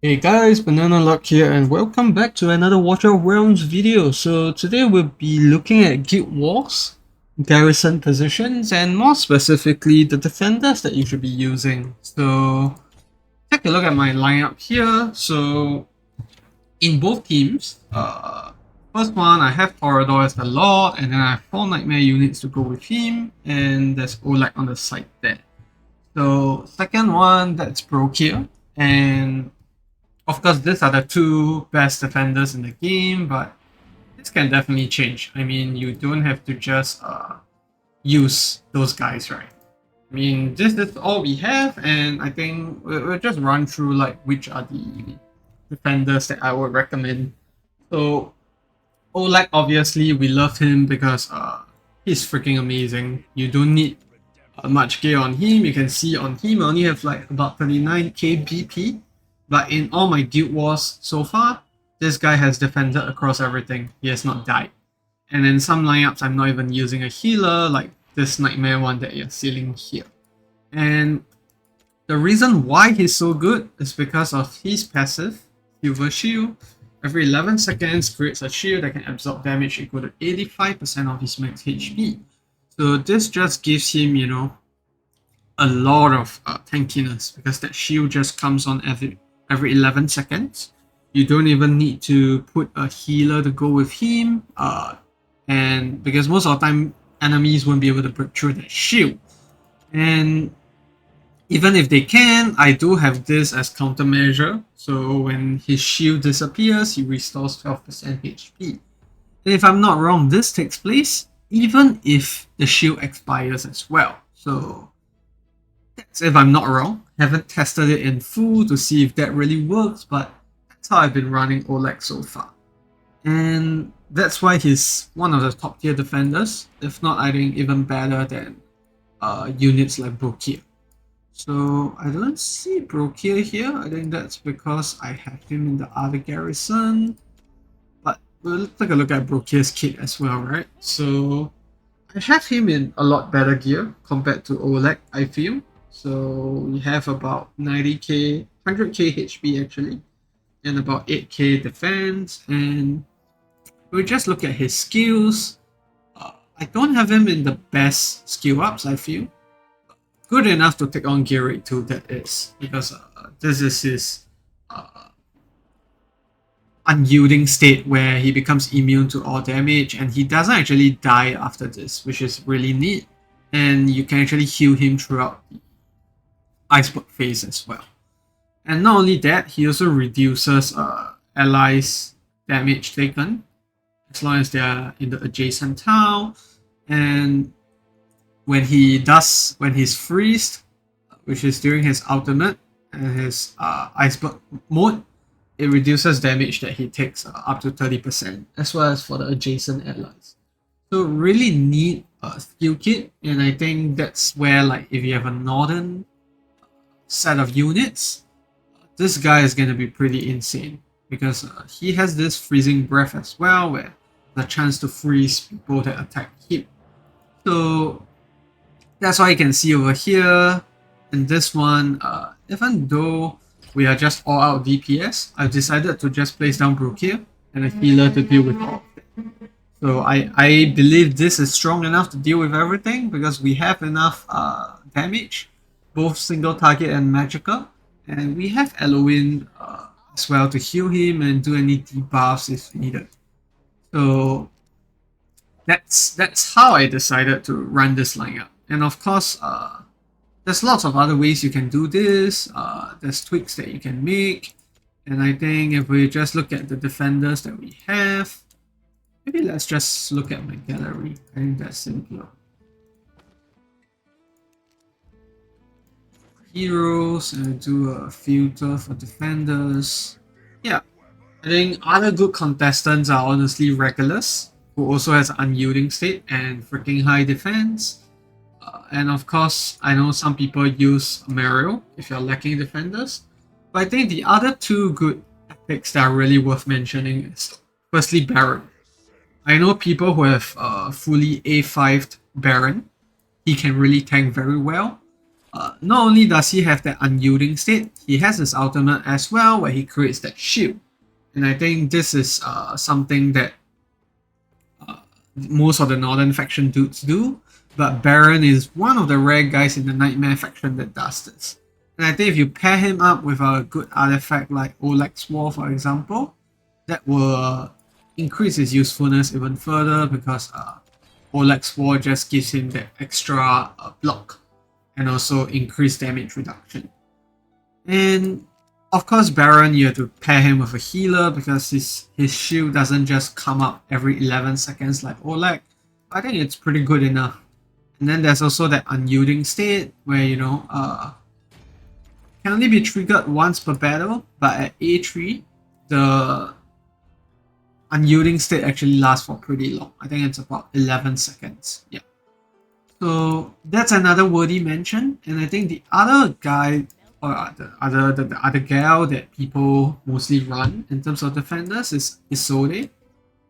Hey guys, Banana Luck here and welcome back to another Water of Realms video. So today we'll be looking at Guild Wars, garrison positions, and more specifically the defenders that you should be using. So take a look at my lineup here. So in both teams, first one I have Torador as the Lord, and then I have 4 Nightmare units to go with him, and there's Oleg on the side there. So second one, that's Brokir, and of course, these are the two best defenders in the game, but this can definitely change. I mean, you don't have to just use those guys, right? I mean, this is all we have, and I think we'll just run through like which are the defenders that I would recommend. So Oleg, obviously, we love him because he's freaking amazing. You don't need much gear on him. You can see on him I only have like about 39k BP. But in all my Guild Wars so far, this guy has defended across everything. He has not died. And in some lineups, I'm not even using a healer, like this Nightmare one that you're seeing here. And the reason why he's so good is because of his passive, Silver Shield. Every 11 seconds creates a shield that can absorb damage equal to 85% of his max HP. So this just gives him, a lot of tankiness because that shield just comes on every 11 seconds. You don't even need to put a healer to go with him, and because most of the time enemies won't be able to break through that shield. And even if they can, I do have this as countermeasure. So when his shield disappears, he restores 12% HP. And if I'm not wrong, this takes place even if the shield expires as well. So that's if I'm not wrong. Haven't tested it in full to see if that really works, but that's how I've been running Oleg so far. And that's why he's one of the top tier defenders, if not I think even better than units like Brokir. So I don't see Brokir here. I think that's because I have him in the other garrison. But we'll take a look at Brokir's kit as well, right? So I have him in a lot better gear compared to Oleg, I feel. So we have about 90k, 100k HP actually, and about 8k defense. And we just look at his skills. I don't have him in the best skill ups, I feel. Good enough to take on Gear 8 2, that is, because this is his unyielding state where he becomes immune to all damage and he doesn't actually die after this, which is really neat. And you can actually heal him throughout the Iceberg phase as well. And not only that, he also reduces allies' damage taken as long as they are in the adjacent town. And when he's freezed, which is during his ultimate and his Iceberg mode, it reduces damage that he takes up to 30%, as well as for the adjacent allies. So really neat skill kit, and I think that's where, like, if you have a northern set of units, this guy is going to be pretty insane because he has this freezing breath as well, where the chance to freeze people that attack him. So that's why you can see over here in this one, even though we are just all out DPS, I've decided to just place down Brokir and a healer to deal with all of them. So I believe this is strong enough to deal with everything because we have enough damage, both single target and magical, and we have Eloin as well to heal him and do any debuffs if needed. So that's how I decided to run this lineup. And of course, there's lots of other ways you can do this. There's tweaks that you can make. And I think if we just look at the defenders that we have, maybe let's just look at my gallery. I think that's simpler. Heroes and do a filter for defenders. Yeah, I think other good contestants are honestly Regulus, who also has unyielding state and freaking high defense. And of course, I know some people use Mario if you're lacking defenders. But I think the other two good epics that are really worth mentioning is firstly Baron. I know people who have fully A5'd Baron. He can really tank very well. Not only does he have that unyielding state, he has his ultimate as well, where he creates that shield. And I think this is something that most of the Northern faction dudes do, but Baron is one of the rare guys in the Nightmare faction that does this. And I think if you pair him up with a good artifact like Oleg's War, for example, that will increase his usefulness even further, because Oleg's War just gives him that extra block and also increased damage reduction. And of course, Baron, you have to pair him with a healer because his shield doesn't just come up every 11 seconds like Oleg. I think it's pretty good enough. And then there's also that unyielding state where, you know, can only be triggered once per battle, but at A3, the unyielding state actually lasts for pretty long. I think it's about 11 seconds. Yeah. So that's another worthy mention. And I think the other guy, or the other gal that people mostly run in terms of defenders is Isolde.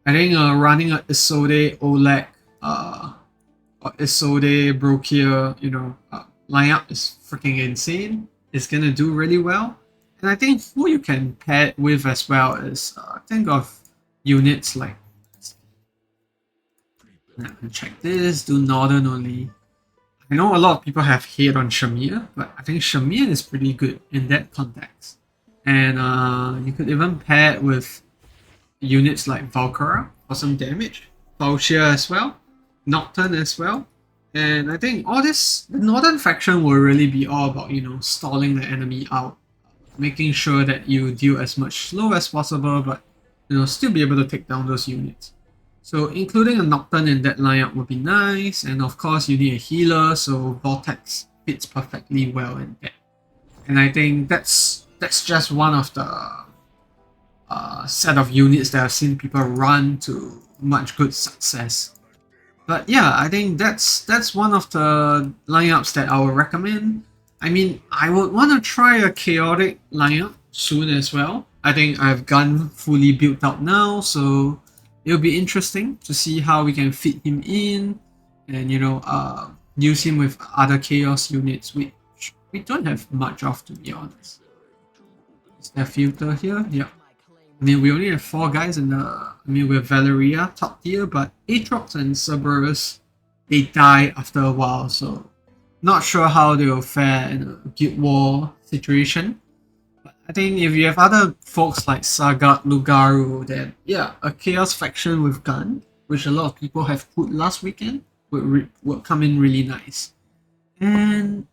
I think running a Isolde, Oleg, or Isolde, Brokir, you know, lineup is freaking insane. It's gonna do really well. And I think who you can pair it with as well is think of units like, check this, do Northern only. I know a lot of people have hate on Shamir, but I think Shamir is pretty good in that context. And you could even pair it with units like Valkyra for some damage, Valkyr as well, Nocturne as well. And I think all this, the Northern faction will really be all about, you know, stalling the enemy out, making sure that you deal as much slow as possible, but, you know, still be able to take down those units. So including a Nocturne in that lineup would be nice, and of course you need a healer, so Vortex fits perfectly well in that. And I think that's just one of the set of units that I've seen people run to much good success. But yeah, I think that's one of the lineups that I would recommend. I mean, I would want to try a chaotic lineup soon as well. I think I've Gun fully built out now, so it'll be interesting to see how we can fit him in and, you know, use him with other chaos units, which we don't have much of, to be honest. Is there a filter here? Yeah. I mean, we only have 4 guys in the... I mean, we have Valeria, top tier, but Aatrox and Cerberus, they die after a while, so not sure how they will fare in a Guild War situation. But I think if you have other folks like Sagat, Lugaru, then yeah, a Chaos faction with Gun, which a lot of people have put last weekend, would come in really nice. And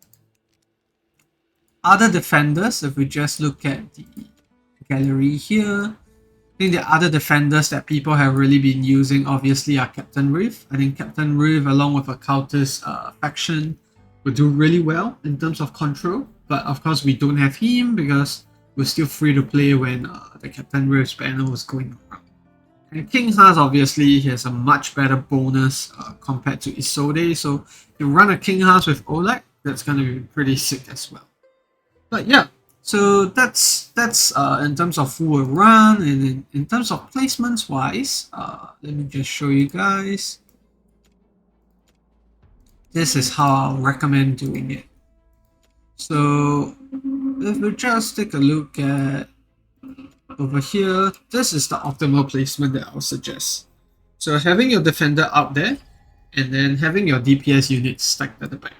other defenders, if we just look at the gallery here, I think the other defenders that people have really been using obviously are Captain Riv. I think Captain Riv along with a Cultist faction would do really well in terms of control, but of course we don't have him because we're still free to play when the Captain Riv's banner was going around. And King Haas obviously has a much better bonus compared to Isolde, so if you run a King Haas with Oleg, that's gonna be pretty sick as well. But yeah, so that's in terms of who will run, and in terms of placements wise, let me just show you guys. This is how I'll recommend doing it. So if we just take a look at over here, this is the optimal placement that I'll suggest. So having your defender up there, and then having your DPS units stacked at the back.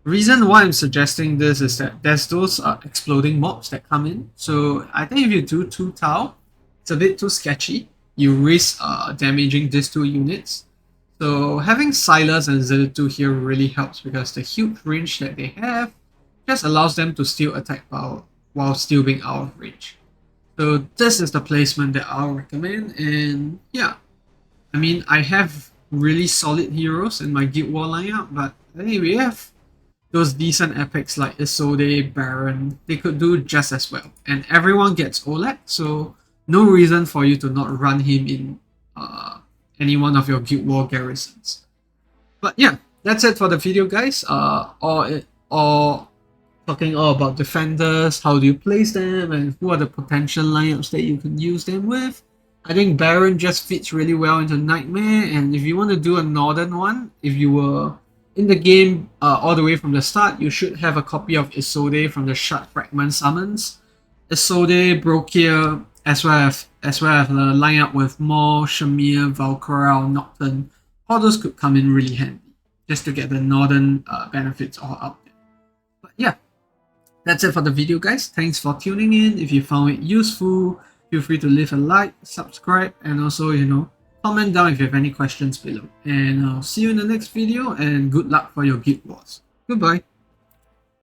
The reason why I'm suggesting this is that there's those exploding mobs that come in. So I think if you do 2 Tau, it's a bit too sketchy. You risk damaging these 2 units. So having Silas and Zillitu here really helps because the huge range that they have just allows them to still attack while still being out of range. So this is the placement that I'll recommend, and yeah, I mean, I have really solid heroes in my Guild War lineup, but I think we have those decent epics like Isolde, Baron, they could do just as well. And everyone gets Oleg, so no reason for you to not run him in any one of your Guild War garrisons. But yeah, that's it for the video, guys. Or talking all about defenders, how do you place them, and who are the potential lineups that you can use them with. I think Baron just fits really well into Nightmare, and if you want to do a Northern one, if you were In the game, all the way from the start, you should have a copy of Isolde from the Shard Fragment summons. Isolde, Brokir, as well as a lineup with Maw, Shamir, Valkyra, or Nocturne. All those could come in really handy, just to get the northern benefits all out there. But yeah, that's it for the video, guys. Thanks for tuning in. If you found it useful, feel free to leave a like, subscribe, and also, comment down if you have any questions below. And I'll see you in the next video, and good luck for your Guild Wars. Goodbye.